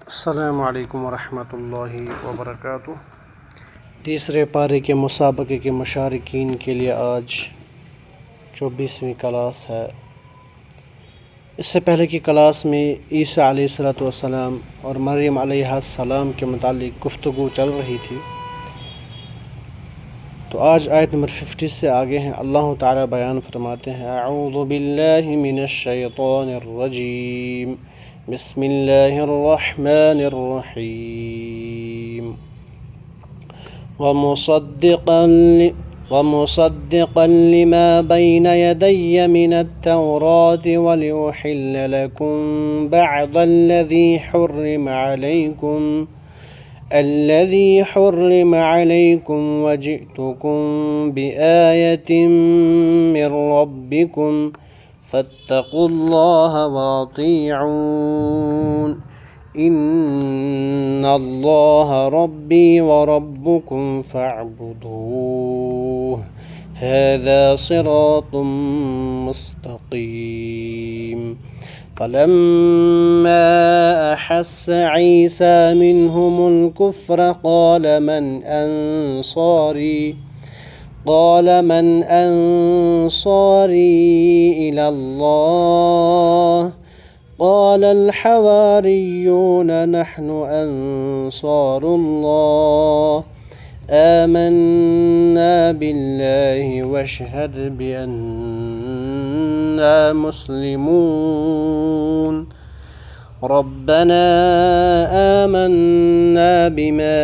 السلام علیکم ورحمۃ اللہ وبرکاتہ۔ تیسرے پارے کے مسابقے کے مشارکین کے لیے آج 24ویں کلاس ہے۔ اس سے پہلے کی کلاس میں عیسیٰ علیہ السلام اور مریم علیہ السلام کے متعلق گفتگو چل رہی تھی، تو آج آیت نمبر 50 سے آگے ہیں۔ اللہ تعالیٰ بیان فرماتے ہیں: اعوذ باللہ من الشیطان الرجیم، بسم اللہ الرحمن الرحیم، ومصدقا لما بین یدی من التوراة ولأحل لکم بعض الذی حرم علیکم وجئتکم بآیة من ربکم فاتقوا اللہ واطیعون ان اللہ ربی وربکم فاعبدوہ ھذا صراط مستقیم۔ فلما أحس عيسى منهم الكفر قال من أنصاري إلى الله قال الحواريون نحن أنصار الله آمنا بالله واشهد بأننا مسلمون ربنا آمنا بما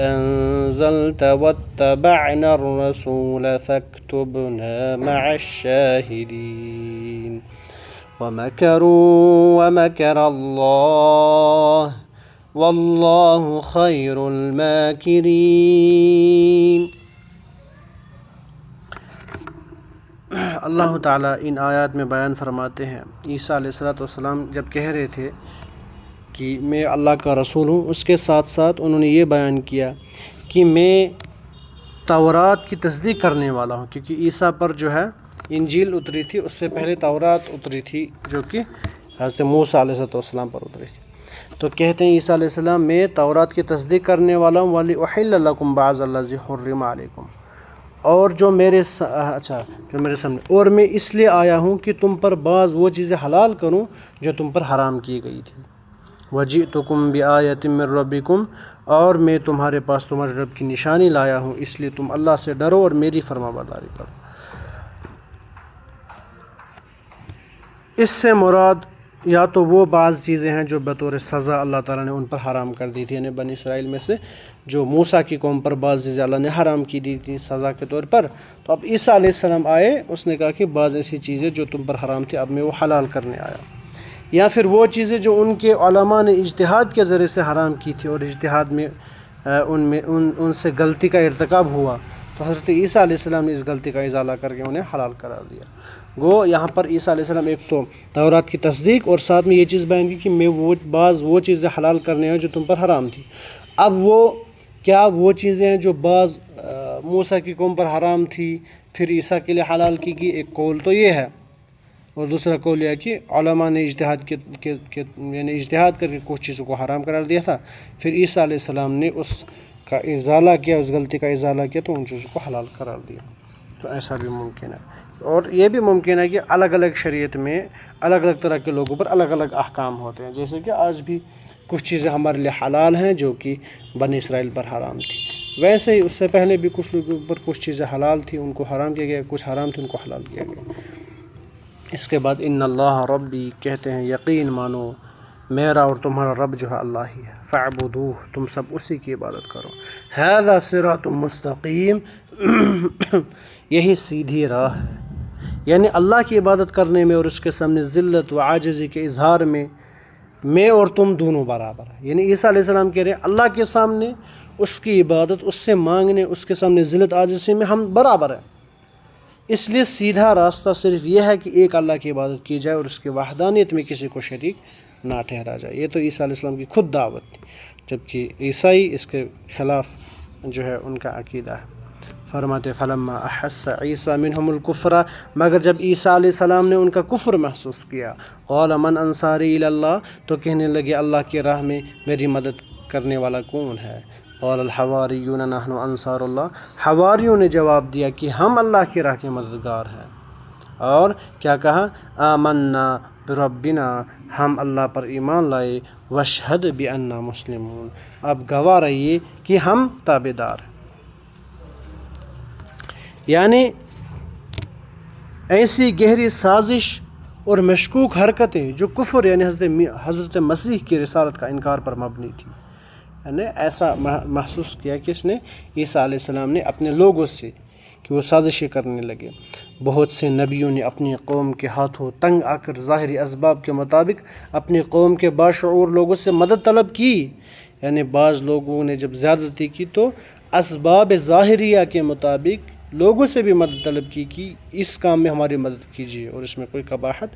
أنزلت واتبعنا الرسول فاكتبنا مع الشاهدين ومكروا ومكر الله واللہ خیر الماکرین۔ اللہ تعالیٰ ان آیات میں بیان فرماتے ہیں، عیسیٰ علیہ السلام جب کہہ رہے تھے کہ میں اللہ کا رسول ہوں، اس کے ساتھ ساتھ انہوں نے یہ بیان کیا کہ میں تورات کی تصدیق کرنے والا ہوں، کیونکہ عیسیٰ پر جو ہے انجیل اتری تھی، اس سے پہلے تورات اتری تھی جو کہ حضرت موسیٰ علیہ السلام پر اتری تھی۔ تو کہتے ہیں عیسیٰ علیہ السلام میں تورات کی تصدیق کرنے والا ہوں، وَلِأُحِلَّ لَكُمْ بَعْضَ الَّذِي حُرِّمَ عَلَيْكُمْ، اور جو میرے سامنے، اور میں اس لیے آیا ہوں کہ تم پر بعض وہ چیزیں حلال کروں جو تم پر حرام کی گئی تھی۔ وَجِئْتُكُمْ بِآیَةٍ مِّن رَبِّكُمْ، اور میں تمہارے پاس تمہارے رب کی نشانی لایا ہوں، اس لیے تم اللہ سے ڈرو اور میری فرما برداری کرو۔ اس سے مراد یا تو وہ بعض چیزیں ہیں جو بطور سزا اللہ تعالیٰ نے ان پر حرام کر دی تھی، یعنی بنی اسرائیل میں سے جو موسیٰ کی قوم پر بعض چیزیں اللہ نے حرام کی دی تھی سزا کے طور پر، تو اب عیسیٰ علیہ السلام آئے، اس نے کہا کہ بعض ایسی چیزیں جو تم پر حرام تھی اب میں وہ حلال کرنے آیا۔ یا پھر وہ چیزیں جو ان کے علماء نے اجتہاد کے ذریعے سے حرام کی تھی اور اجتہاد میں ان سے غلطی کا ارتکاب ہوا، تو حضرت عیسیٰ علیہ السلام نے اس غلطی کا ازالہ کر کے انہیں حلال قرار دیا۔ گو یہاں پر عیسیٰ علیہ السلام ایک تو تورات کی تصدیق اور ساتھ میں یہ چیز بیان کی کہ میں بعض وہ چیزیں حلال کرنے ہیں جو تم پر حرام تھی۔ اب وہ چیزیں ہیں جو بعض موسیٰ کی قوم پر حرام تھی پھر عیسیٰ کے لیے حلال کی گئی، ایک قول تو یہ ہے، اور دوسرا قول یہ ہے کہ علماء نے اجتہاد کر کے کچھ چیزوں کو حرام قرار دیا تھا، پھر عیسیٰ علیہ السلام نے اس کا ازالہ کیا، اس غلطی کا ازالہ کیا تو ان چیزوں کو حلال قرار دیا۔ تو ایسا بھی ممکن ہے، اور یہ بھی ممکن ہے کہ الگ الگ شریعت میں الگ الگ طرح کے لوگوں پر الگ الگ احکام ہوتے ہیں، جیسے کہ آج بھی کچھ چیزیں ہمارے لیے حلال ہیں جو کہ بنی اسرائیل پر حرام تھی، ویسے ہی اس سے پہلے بھی کچھ لوگوں پر کچھ چیزیں حلال تھیں ان کو حرام کیا گیا، کچھ حرام تھیں ان کو حلال کیا گیا۔ اس کے بعد ان اللہ ربی، کہتے ہیں یقین مانو میرا اور تمہارا رب جو ہے اللہ ہی ہے، فاعبدوہ، تم سب اسی کی عبادت کرو، ھذا صراط مستقیم، یہی سیدھی راہ ہے، یعنی اللہ کی عبادت کرنے میں اور اس کے سامنے ذلت و عاجزی کے اظہار میں اور تم دونوں برابر ہیں۔ یعنی عیسیٰ علیہ السلام کہہ رہے ہیں اللہ کے سامنے اس کی عبادت، اس سے مانگنے، اس کے سامنے ذلت عاجزی میں ہم برابر ہیں۔ اس لیے سیدھا راستہ صرف یہ ہے کہ ایک اللہ کی عبادت کی جائے اور اس کی وحدانیت میں کسی کو شریک نہ ٹھہرا جائے۔ یہ تو عیسیٰ علیہ السلام کی خود دعوت تھی، جبکہ عیسائی اس کے خلاف جو ہے ان کا عقیدہ ہے۔ فرماتے فلما احس عیسیٰ منہم الکفر، مگر جب عیسیٰ علیہ السلام نے ان کا کفر محسوس کیا، قال من انصاری الی اللہ، تو کہنے لگے اللہ کی راہ میں میری مدد کرنے والا کون ہے؟ قال الحواریون نحن انصار اللہ، حواریوں نے جواب دیا کہ ہم اللہ کی راہ کے مددگار ہیں۔ اور کیا کہا؟ آمنا بربنا، ہم اللہ پر ایمان لائے، واشہد بأننا مسلمون، اب گواہ رہیے کہ ہم تابع دار ہیں۔ یعنی ایسی گہری سازش اور مشکوک حرکتیں جو کفر یعنی حضرت مسیح کی رسالت کا انکار پر مبنی تھی، یعنی ایسا محسوس کیا کہ اس نے عیسیٰ علیہ السلام نے اپنے لوگوں سے کہ وہ سازشیں کرنے لگے۔ بہت سے نبیوں نے اپنی قوم کے ہاتھوں تنگ آ کر ظاہری اسباب کے مطابق اپنی قوم کے باشعور لوگوں سے مدد طلب کی، یعنی بعض لوگوں نے جب زیادتی کی تو اسباب ظاہریہ کے مطابق لوگوں سے بھی مدد طلب کی کہ اس کام میں ہماری مدد کیجیے اور اس میں کوئی قباحت،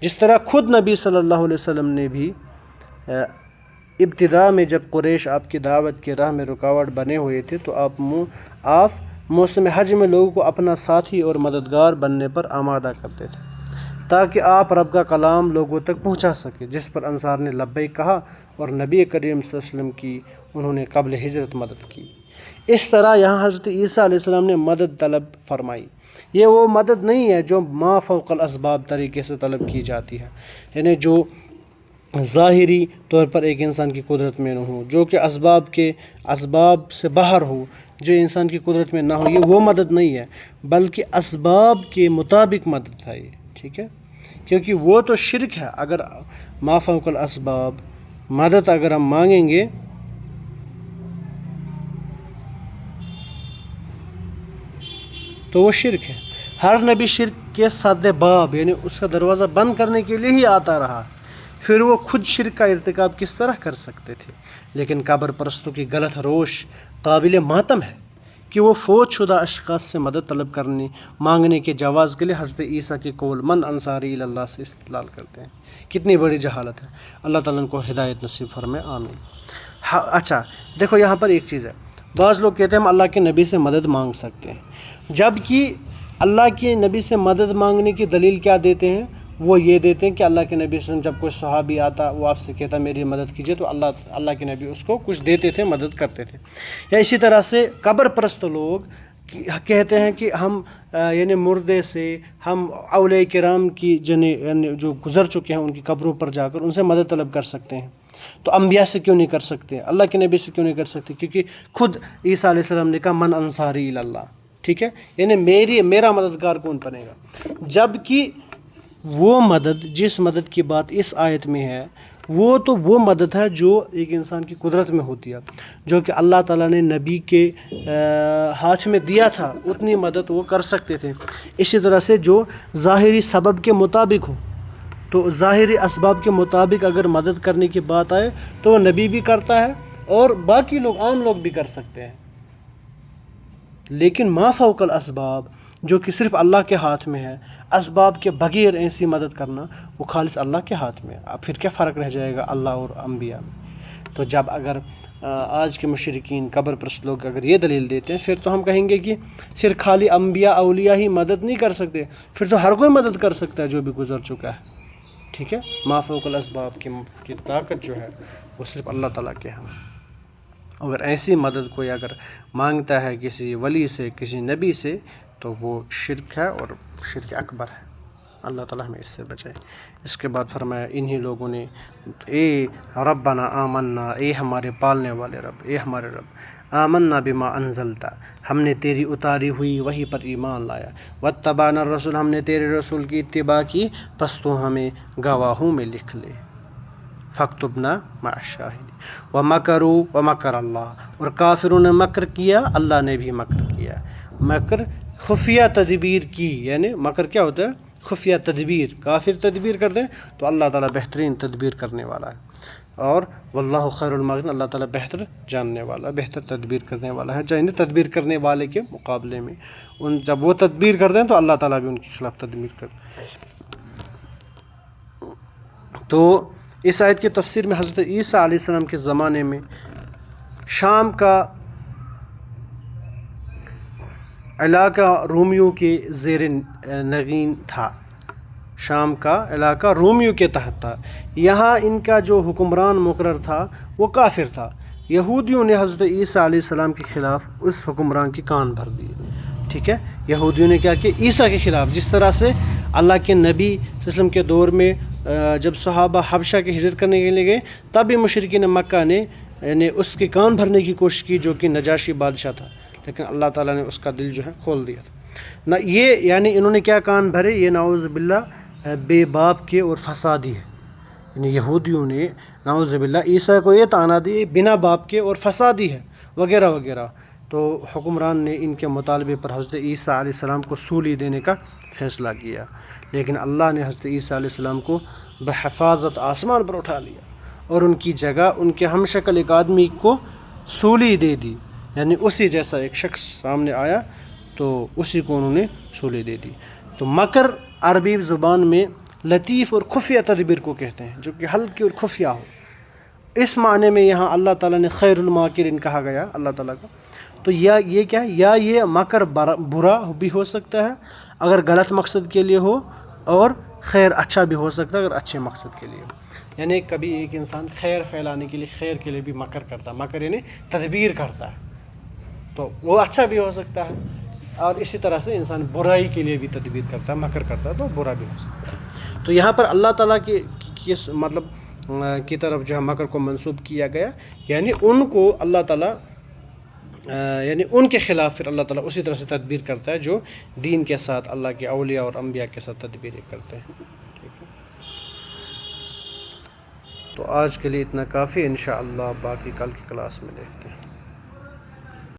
جس طرح خود نبی صلی اللہ علیہ وسلم نے بھی ابتدا میں جب قریش آپ کی دعوت کی راہ میں رکاوٹ بنے ہوئے تھے تو آپ موسم حج میں لوگوں کو اپنا ساتھی اور مددگار بننے پر آمادہ کرتے تھے تاکہ آپ رب کا کلام لوگوں تک پہنچا سکے، جس پر انصار نے لبیک کہا اور نبی کریم صلی اللہ علیہ وسلم کی انہوں نے قبل ہجرت مدد کی۔ اس طرح یہاں حضرت عیسیٰ علیہ السلام نے مدد طلب فرمائی۔ یہ وہ مدد نہیں ہے جو ما فوق الاسباب طریقے سے طلب کی جاتی ہے، یعنی جو ظاہری طور پر ایک انسان کی قدرت میں نہ ہو، جو کہ اسباب سے باہر ہو، جو انسان کی قدرت میں نہ ہو، یہ وہ مدد نہیں ہے، بلکہ اسباب کے مطابق مدد ہے یہ، ٹھیک ہے؟ کیونکہ وہ تو شرک ہے، اگر ما فوق الاسباب مدد اگر ہم مانگیں گے تو وہ شرک ہے۔ ہر نبی شرک کے سد باب یعنی اس کا دروازہ بند کرنے کے لیے ہی آتا رہا، پھر وہ خود شرک کا ارتکاب کس طرح کر سکتے تھے؟ لیکن قبر پرستوں کی غلط روش قابل ماتم ہے کہ وہ فوت شدہ اشخاص سے مدد طلب مانگنے کے جواز کے لیے حضرت عیسیٰ کے قول من انصاری الی اللہ سے استدلال کرتے ہیں۔ کتنی بڑی جہالت ہے، اللہ تعالیٰ ان کو ہدایت نصیب فرمائے، آمین۔ اچھا دیکھو یہاں پر ایک چیز ہے، بعض لوگ کہتے ہیں ہم اللہ کے نبی سے مدد مانگ سکتے ہیں، جبکہ اللہ کے نبی سے مدد مانگنے کی دلیل کیا دیتے ہیں؟ وہ یہ دیتے ہیں کہ اللہ کے نبی صلی اللہ علیہ وسلم جب کوئی صحابی آتا وہ آپ سے کہتا میری مدد کیجیے تو اللہ کے نبی اس کو کچھ دیتے تھے، مدد کرتے تھے۔ یا اسی طرح سے قبر پرست لوگ کہتے ہیں کہ ہم یعنی مردے سے ہم اولیاء کرام کی یعنی جو گزر چکے ہیں ان کی قبروں پر جا کر ان سے مدد طلب کر سکتے ہیں، تو انبیاء سے کیوں نہیں کر سکتے؟ اللہ کے نبی سے کیوں نہیں کر سکتے؟ کیونکہ خود عیسیٰ علیہ السلام نے کہا من انصاری الی اللہ، ٹھیک ہے؟ یعنی میرا مددگار کون بنے گا؟ جبکہ وہ مدد جس مدد کی بات اس آیت میں ہے وہ مدد ہے جو ایک انسان کی قدرت میں ہوتی ہے، جو کہ اللہ تعالیٰ نے نبی کے ہاتھ میں دیا تھا، اتنی مدد وہ کر سکتے تھے۔ اسی طرح سے جو ظاہری سبب کے مطابق ہو، تو ظاہری اسباب کے مطابق اگر مدد کرنے کی بات آئے تو وہ نبی بھی کرتا ہے اور باقی لوگ عام لوگ بھی کر سکتے ہیں، لیکن ما فوق الاسباب جو کہ صرف اللہ کے ہاتھ میں ہے، اسباب کے بغیر ایسی مدد کرنا وہ خالص اللہ کے ہاتھ میں ہے۔ اب پھر کیا فرق رہ جائے گا اللہ اور انبیاء میں؟ تو جب اگر آج کے مشرکین قبر پرست لوگ اگر یہ دلیل دیتے ہیں پھر تو ہم کہیں گے کہ پھر خالی انبیاء اولیاء ہی مدد نہیں کر سکتے، پھر تو ہر کوئی مدد کر سکتا ہے جو بھی گزر چکا ہے، ٹھیک ہے؟ ما فوق الاسباب کی طاقت جو ہے وہ صرف اللہ تعالیٰ کے ہاں۔ اگر ایسی مدد کوئی اگر مانگتا ہے کسی ولی سے، کسی نبی سے، تو وہ شرک ہے اور شرک اکبر ہے۔ اللہ تعالیٰ ہمیں اس سے بچائے۔ اس کے بعد فرمایا انہی لوگوں نے اے ربنا آمنا، اے ہمارے پالنے والے رب، اے ہمارے رب، آمنا بما انزلتا، ہم نے تیری اتاری ہوئی وحی پر ایمان لایا، واتبعنا الرسول، ہم نے تیرے رسول کی اتباع کی، پس تو ہمیں گواہوں میں لکھ لے، فاکتبنا مع الشاہدین، ومکروا ومکر اللہ، اور کافروں نے مکر کیا، اللہ نے بھی مکر کیا۔ مکر خفیہ تدبیر کی، یعنی مکر کیا ہوتا ہے؟ خفیہ تدبیر۔ کافر تدبیر کر دیں تو اللہ تعالیٰ بہترین تدبیر کرنے والا ہے، اور واللہ خیر الماکرین، اللہ تعالیٰ بہتر جاننے والا، بہتر تدبیر کرنے والا ہے، چاہے تدبیر کرنے والے کے مقابلے میں جب وہ تدبیر کر دیں تو اللہ تعالیٰ بھی ان کے خلاف تدبیر کر دیں۔ تو اس آیت کی تفسیر میں حضرت عیسیٰ علیہ السلام کے زمانے میں شام کا علاقہ رومیوں کے زیر نگین تھا، شام کا علاقہ رومیوں کے تحت تھا، یہاں ان کا جو حکمران مقرر تھا وہ کافر تھا۔ یہودیوں نے حضرت عیسیٰ علیہ السلام کے خلاف اس حکمران کی کان بھر دی، ٹھیک ہے۔ یہودیوں نے کیا کیا؟ عیسیٰ کے خلاف، جس طرح سے اللہ کے نبی صلی اللہ علیہ وسلم کے دور میں جب صحابہ حبشہ کی ہجرت کرنے کے لیے گئے، تب بھی مشرکین مکہ نے یعنی اس کے کان بھرنے کی کوشش کی، جو کہ نجاشی بادشاہ تھا، لیکن اللہ تعالیٰ نے اس کا دل جو ہے کھول دیا تھا نہ۔ یہ یعنی انہوں نے کیا کان بھرے؟ یہ نعوذ باللہ بے باپ کے اور فسادی ہے، یعنی یہودیوں نے نعوذ باللہ عیسیٰ کو یہ طعنہ دی بنا باپ کے اور فسادی ہے وغیرہ وغیرہ۔ تو حکمران نے ان کے مطالبے پر حضرت عیسیٰ علیہ السلام کو سولی دینے کا فیصلہ کیا، لیکن اللہ نے حضرت عیسیٰ علیہ السلام کو بحفاظت آسمان پر اٹھا لیا اور ان کی جگہ ان کے ہم شکل ایک آدمی کو سولی دے دی، یعنی اسی جیسا ایک شخص سامنے آیا تو اسی کو انہوں نے سولی دے دی۔ تو مکر عربی زبان میں لطیف اور خفیہ تدبیر کو کہتے ہیں، جو کہ ہلکی اور خفیہ ہو۔ اس معنی میں یہاں اللہ تعالیٰ نے خیر الماکرین کہا گیا اللہ تعالیٰ کا۔ تو یا یہ کیا ہے؟ یا یہ مکر برا بھی ہو سکتا ہے اگر غلط مقصد کے لیے ہو، اور خیر اچھا بھی ہو سکتا ہے اگر اچھے مقصد کے لیے ہو۔ یعنی کبھی ایک انسان خیر پھیلانے کے لیے، خیر کے لیے بھی مکر کرتا ہے، مکر یعنی تدبیر کرتا ہے، تو وہ اچھا بھی ہو سکتا ہے، اور اسی طرح سے انسان برائی کے لیے بھی تدبیر کرتا ہے، مکر کرتا ہے، تو برا بھی ہو سکتا ہے۔ تو یہاں پر اللہ تعالیٰ کی مطلب کی طرف جو ہے مکر کو منسوب کیا گیا، یعنی ان کو اللہ تعالیٰ یعنی ان کے خلاف پھر اللہ تعالیٰ اسی طرح سے تدبیر کرتا ہے جو دین کے ساتھ اللہ کے اولیاء اور انبیاء کے ساتھ تدبیریں کرتے ہیں، ٹھیک ہے۔ تو آج کے لیے اتنا کافی، انشاءاللہ باقی کل کی کلاس میں دیکھتے ہیں۔